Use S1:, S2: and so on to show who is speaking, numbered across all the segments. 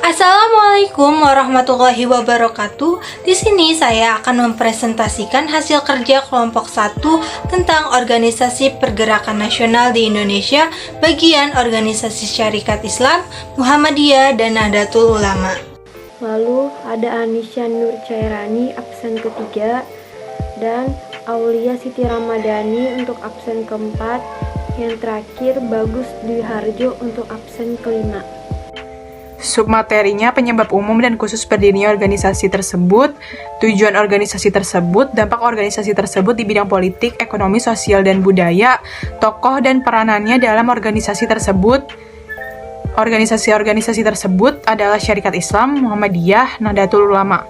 S1: Assalamualaikum warahmatullahi wabarakatuh. Di sini saya akan mempresentasikan hasil kerja kelompok 1 tentang Organisasi Pergerakan Nasional di Indonesia, bagian Organisasi Syarikat Islam, Muhammadiyah, dan Nahdlatul Ulama.
S2: Lalu ada Anisya Nur Cairani absen ketiga dan Aulia Siti Ramadhani untuk absen keempat. Yang terakhir Bagus Dwi Harjo untuk absen kelima.
S3: Submaterinya penyebab umum dan khusus berdirinya organisasi tersebut, tujuan organisasi tersebut, dampak organisasi tersebut di bidang politik, ekonomi, sosial, dan budaya, tokoh dan peranannya dalam organisasi tersebut. Organisasi-organisasi tersebut adalah Syarikat Islam, Muhammadiyah, Nahdlatul Ulama.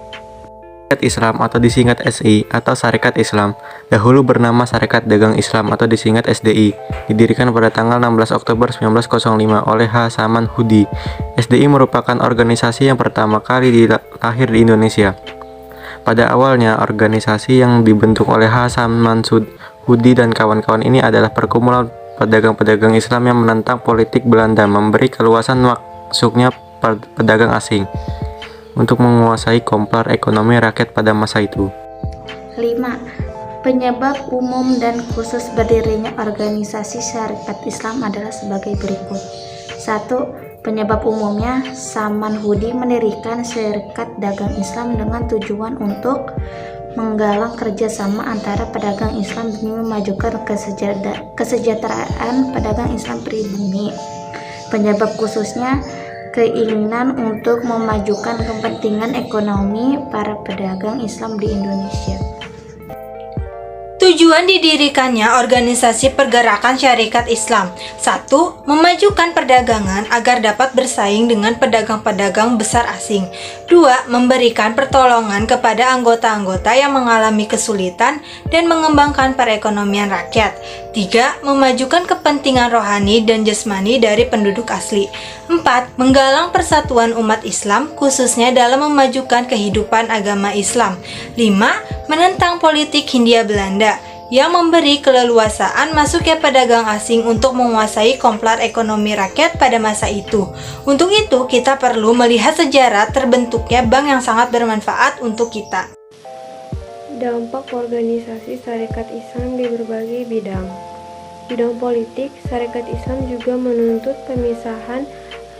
S4: Syarikat Islam atau disingkat SI atau Syarikat Islam, dahulu bernama Syarikat Dagang Islam atau disingkat SDI, didirikan pada tanggal 16 Oktober 1905 oleh H. Saman Hudi. SDI merupakan organisasi yang pertama kali lahir di Indonesia. Pada awalnya, organisasi yang dibentuk oleh H. Saman Hudi dan kawan-kawan ini adalah perkumpulan pedagang-pedagang Islam yang menentang politik Belanda, memberi keluasan masuknya pedagang asing untuk menguasai komplar ekonomi rakyat pada masa itu.
S5: 5. Penyebab umum dan khusus berdirinya organisasi Syarikat Islam adalah sebagai berikut. 1. Penyebab umumnya, Saman Hudi mendirikan Syarikat Dagang Islam dengan tujuan untuk menggalang kerjasama antara pedagang Islam demi memajukan kesejahteraan pedagang Islam pribumi. Penyebab khususnya, keinginan untuk memajukan kepentingan ekonomi para pedagang Islam di Indonesia.
S1: Tujuan didirikannya Organisasi Pergerakan Syarikat Islam. 1. Memajukan perdagangan agar dapat bersaing dengan pedagang-pedagang besar asing. 2. Memberikan pertolongan kepada anggota-anggota yang mengalami kesulitan dan mengembangkan perekonomian rakyat. 3. Memajukan kepentingan rohani dan jasmani dari penduduk asli. 4. Menggalang persatuan umat Islam khususnya dalam memajukan kehidupan agama Islam. 5. Menentang politik Hindia Belanda yang memberi keleluasaan masuknya pedagang asing untuk menguasai komplar ekonomi rakyat pada masa itu. Untuk itu, kita perlu melihat sejarah terbentuknya bank yang sangat bermanfaat untuk kita.
S2: Dampak organisasi Syarikat Islam di berbagai bidang. Bidang politik, Syarikat Islam juga menuntut pemisahan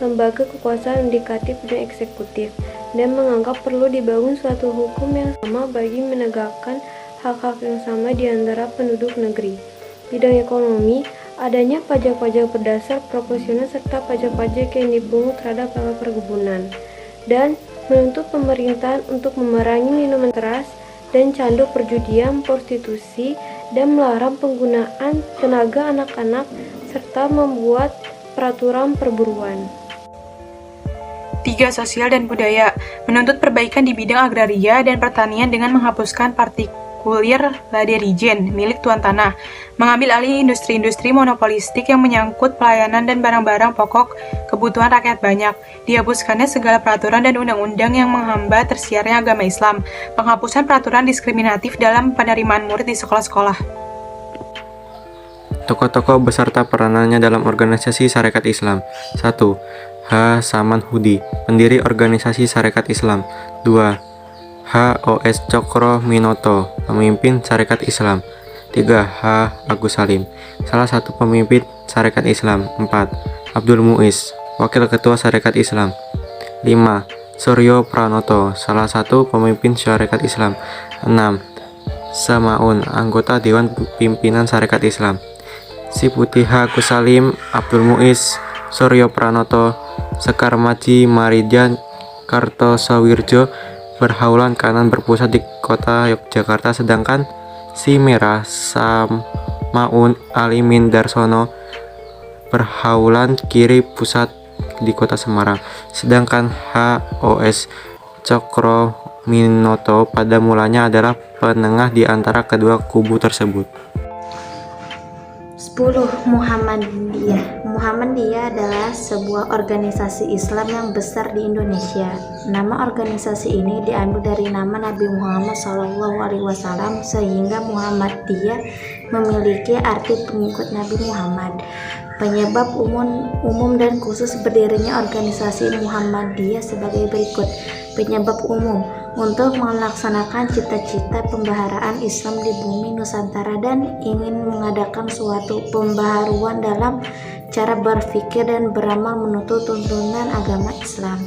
S2: lembaga kekuasaan yudikatif dan eksekutif, dan menganggap perlu dibangun suatu hukum yang sama bagi menegakkan hak-hak yang sama di antara penduduk negeri. Bidang ekonomi, adanya pajak-pajak berdasar proporsional serta pajak-pajak yang dipungut terhadap lahan perkebunan, dan menuntut pemerintahan untuk memerangi minuman keras dan candu perjudian, prostitusi, dan melarang penggunaan tenaga anak-anak serta membuat peraturan perburuan.
S3: 3. Sosial dan budaya, menuntut perbaikan di bidang agraria dan pertanian dengan menghapuskan partikulir laderigen milik tuan tanah, mengambil alih industri-industri monopolistik yang menyangkut pelayanan dan barang-barang pokok kebutuhan rakyat banyak, dihapuskannya segala peraturan dan undang-undang yang menghambat tersiarnya agama Islam, penghapusan peraturan diskriminatif dalam penerimaan murid di sekolah-sekolah.
S4: Tokoh-tokoh beserta peranannya dalam organisasi Syarikat Islam. 1. H. Saman Hudi, pendiri organisasi Syarikat Islam. 2. H. O.S. Cokro Minoto, pemimpin Syarikat Islam. 3. H. Agus Salim, salah satu pemimpin Syarikat Islam. 4. Abdul Muiz, wakil ketua Syarikat Islam. 5. Suryo Pranoto, salah satu pemimpin Syarikat Islam. 6. Samaun, anggota Dewan Pimpinan Syarikat Islam. Siputi H. Agus Salim, Abdul Muiz, Suryo Pranoto, Sekar Maji Maridjan, Kartosawirjo berhaulan kanan berpusat di kota Yogyakarta, sedangkan Si Merah Samaun Alimin Darsono berhaulan kiri pusat di kota Semarang, sedangkan H.O.S. Cokro Minoto pada mulanya adalah penengah di antara kedua kubu tersebut.
S5: 10. Muhammadiyah. Muhammadiyah adalah sebuah organisasi Islam yang besar di Indonesia. Nama organisasi ini diambil dari nama Nabi Muhammad SAW, sehingga Muhammadiyah memiliki arti pengikut Nabi Muhammad. Penyebab umum dan khusus berdirinya organisasi Muhammadiyah sebagai berikut. Penyebab umum untuk melaksanakan cita-cita pembaharaan Islam di bumi Nusantara dan ingin mengadakan suatu pembaharuan dalam cara berpikir dan beramal menurut tuntunan agama Islam.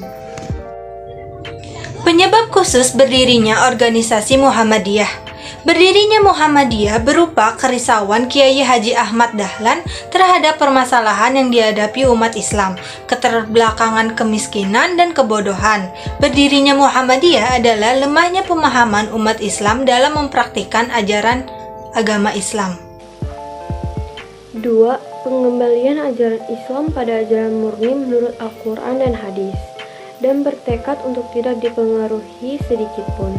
S1: Penyebab khusus berdirinya organisasi Muhammadiyah. Berdirinya Muhammadiyah berupa kerisauan Kiai Haji Ahmad Dahlan terhadap permasalahan yang dihadapi umat Islam, keterbelakangan, kemiskinan, dan kebodohan. Berdirinya Muhammadiyah adalah lemahnya pemahaman umat Islam dalam mempraktikkan ajaran agama Islam.
S2: 2. Pengembalian ajaran Islam pada ajaran murni menurut Al-Quran dan Hadis, dan bertekad untuk tidak dipengaruhi sedikitpun.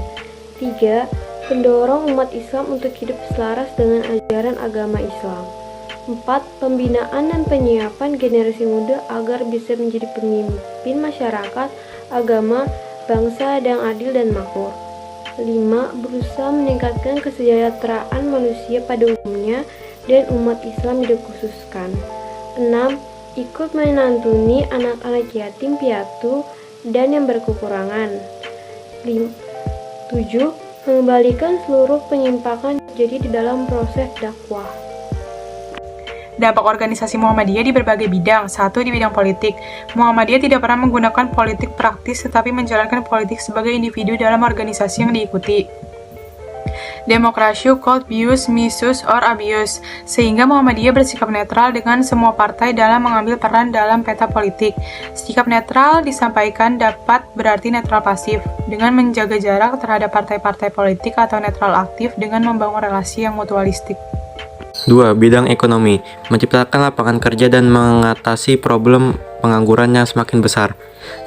S2: 3. Pendorong umat Islam untuk hidup selaras dengan ajaran agama Islam. 4. Pembinaan dan penyiapan generasi muda agar bisa menjadi pemimpin masyarakat, agama, bangsa yang adil dan makmur. 5. Berusaha meningkatkan kesejahteraan manusia pada umumnya dan umat Islam dikhususkan. 6. Ikut menantuni anak-anak yatim piatu dan yang berkekurangan. 7. Mengembalikan seluruh penyimpangan terjadi di dalam proses dakwah.
S3: Dampak organisasi Muhammadiyah di berbagai bidang. 1. Di bidang politik. Muhammadiyah tidak pernah menggunakan politik praktis tetapi menjalankan politik sebagai individu dalam organisasi yang diikuti. Demokrasi called use, misuse, or abuse, sehingga Muhammadiyah bersikap netral dengan semua partai dalam mengambil peran dalam peta politik. Sikap netral disampaikan dapat berarti netral pasif, dengan menjaga jarak terhadap partai-partai politik, atau netral aktif dengan membangun relasi yang mutualistik.
S4: 2. Bidang ekonomi, menciptakan lapangan kerja dan mengatasi problem pengangguran yang semakin besar,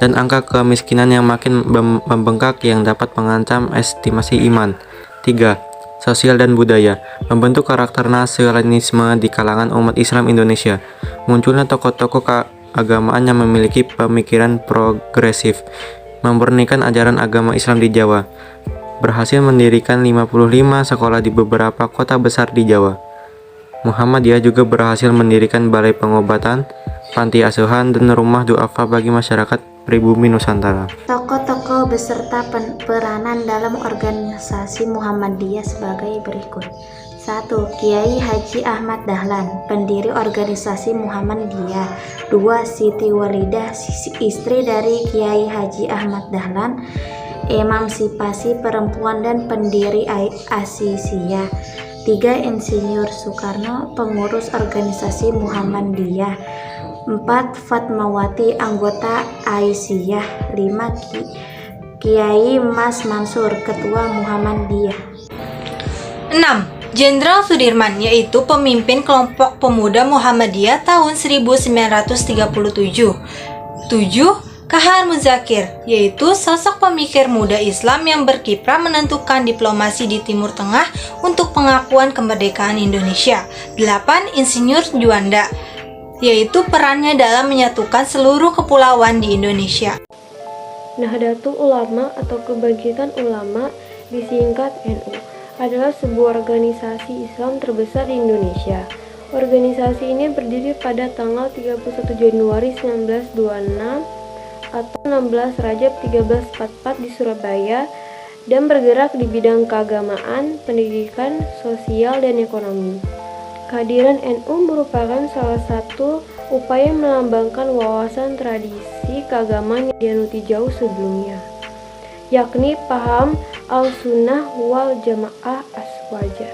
S4: dan angka kemiskinan yang makin membengkak yang dapat mengancam estimasi iman. 3. Sosial dan budaya, membentuk karakter nasionalisme di kalangan umat Islam Indonesia. Munculnya tokoh-tokoh keagamaan yang memiliki pemikiran progresif, memurnikan ajaran agama Islam di Jawa. Berhasil mendirikan 55 sekolah di beberapa kota besar di Jawa. Muhammadiyah juga berhasil mendirikan balai pengobatan, panti asuhan, dan rumah duafa bagi masyarakat pribumi Nusantara.
S5: Tokoh-tokoh beserta peranan dalam organisasi Muhammadiyah sebagai berikut. 1. Kiai Haji Ahmad Dahlan, pendiri organisasi Muhammadiyah. 2. Siti Walidah, istri dari Kiai Haji Ahmad Dahlan, emansipasi perempuan dan pendiri Asisiyah. 3. Insinyur Soekarno, pengurus organisasi Muhammadiyah. 4. Fatmawati, anggota Aisyah. 5. Kiai Mas Mansur, ketua Muhammadiyah.
S1: 6. Jenderal Sudirman, yaitu pemimpin kelompok pemuda Muhammadiyah tahun 1937. 7. Kahar Muzakir, yaitu sosok pemikir muda Islam yang berkiprah menentukan diplomasi di Timur Tengah untuk pengakuan kemerdekaan Indonesia. 8. Insinyur Juanda, yaitu perannya dalam menyatukan seluruh kepulauan di Indonesia.
S2: Nahdlatul Ulama atau Kebangkitan Ulama, disingkat NU, adalah sebuah organisasi Islam terbesar di Indonesia. Organisasi ini berdiri pada tanggal 31 Januari 1926 atau 16 Rajab 1344 di Surabaya dan bergerak di bidang keagamaan, pendidikan, sosial, dan ekonomi. Kehadiran NU merupakan salah satu upaya melambangkan wawasan tradisi keagamaan yang dianuti jauh sebelumnya, yakni paham al-sunnah wal jamaah aswaja.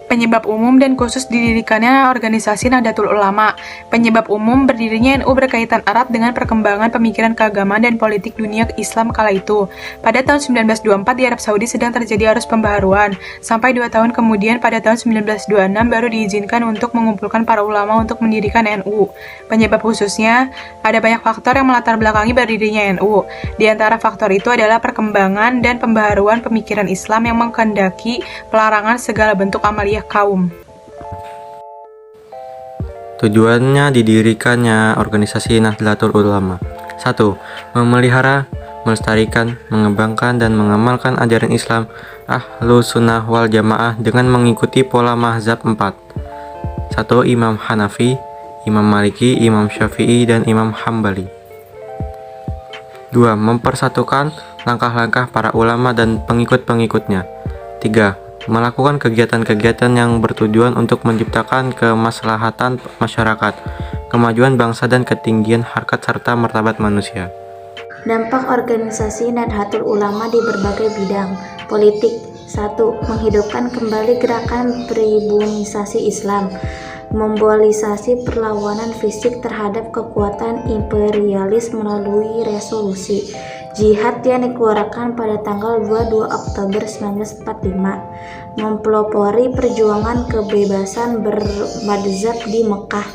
S3: Penyebab umum dan khusus didirikannya organisasi Nahdlatul Ulama. Penyebab umum berdirinya NU berkaitan erat dengan perkembangan pemikiran keagamaan dan politik dunia Islam kala itu. Pada tahun 1924 di Arab Saudi sedang terjadi arus pembaharuan. Sampai 2 tahun kemudian pada tahun 1926 baru diizinkan untuk mengumpulkan para ulama untuk mendirikan NU. Penyebab khususnya, ada banyak faktor yang melatar belakangi berdirinya NU. Di antara faktor itu adalah perkembangan dan pembaharuan pemikiran Islam yang mengkehendaki pelarangan segala bentuk amaliyah kaum.
S4: Tujuannya didirikannya organisasi Nahdlatul Ulama. 1. Memelihara, melestarikan, mengembangkan, dan mengamalkan ajaran Islam Ahlus Sunnah wal Jamaah dengan mengikuti pola mazhab 4. 1. Imam Hanafi, Imam Maliki, Imam Syafi'i, dan Imam Hambali. 2. Mempersatukan langkah-langkah para ulama dan pengikut-pengikutnya. 3. Melakukan kegiatan-kegiatan yang bertujuan untuk menciptakan kemaslahatan masyarakat, kemajuan bangsa, dan ketinggian harkat serta martabat manusia.
S5: Dampak organisasi Nahdlatul Ulama di berbagai bidang. Politik. 1. Menghidupkan kembali gerakan pribunisasi Islam, membolisasi perlawanan fisik terhadap kekuatan imperialis melalui resolusi jihad yang dikeluarkan pada tanggal 22 Oktober 1945, mempelopori perjuangan kebebasan bermadzhab di Mekah.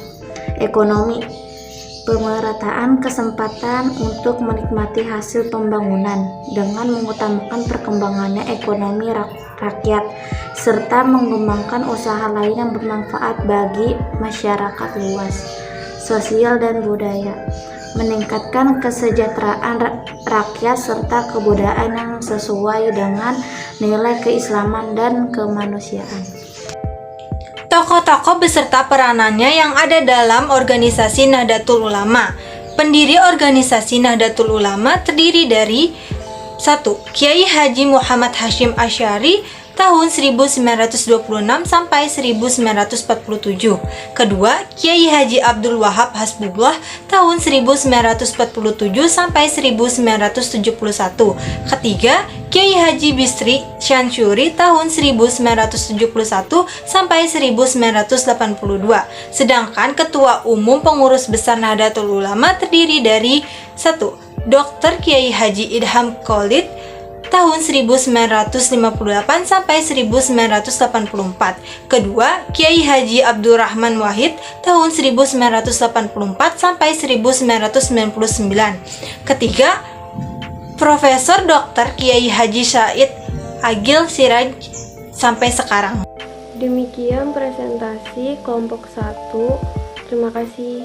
S5: Ekonomi. Pemerataan kesempatan untuk menikmati hasil pembangunan dengan mengutamakan perkembangannya ekonomi rakyat serta mengembangkan usaha lain yang bermanfaat bagi masyarakat luas. Sosial dan budaya. Meningkatkan kesejahteraan rakyat serta kebudayaan yang sesuai dengan nilai keislaman dan kemanusiaan.
S1: Tokoh-tokoh beserta peranannya yang ada dalam organisasi Nahdlatul Ulama. Pendiri organisasi Nahdlatul Ulama terdiri dari 1. Kiai Haji Muhammad Hasyim Asy'ari tahun 1926 sampai 1947. Kedua, Kiai Haji Abdul Wahab Hasbullah tahun 1947 sampai 1971. Ketiga, Kiai Haji Bisri Syansyuri tahun 1971 sampai 1982. Sedangkan Ketua Umum Pengurus Besar Nahdlatul Ulama terdiri dari 1. Dr. Kiai Haji Idham Khalid tahun 1958 sampai 1984. Kedua, Kiai Haji Abdurrahman Wahid tahun 1984 sampai 1999. Ketiga, Profesor Dr. Kiai Haji Said Agil Siraj sampai sekarang.
S2: Demikian presentasi kelompok 1. Terima kasih.